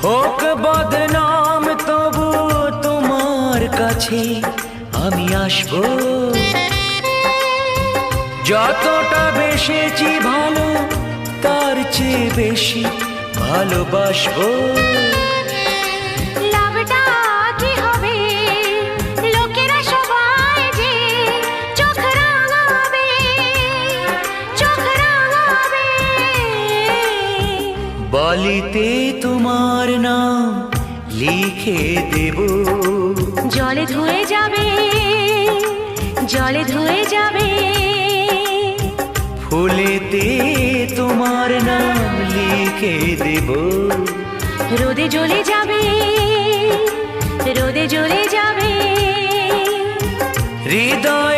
হোক বদনাম তবু তোমার কাছে আমি আসবো। যতটা বেসেছি ভালো তার চেয়ে বেশি ভালোবাসবো। লাভটা কি হবে লোকেরা সবাই যে চোখ রাঙাবে, চোখ রাঙাবে। বালিতে তোমার নাম লিখে দেব, জলে ধুয়ে যাবে, জলে ধুয়ে যাবে। ফুলেতে তোমার নাম লিখে দেব, রোদে জ্বলে যাবে, রোদে জ্বলে যাবে। হৃদয়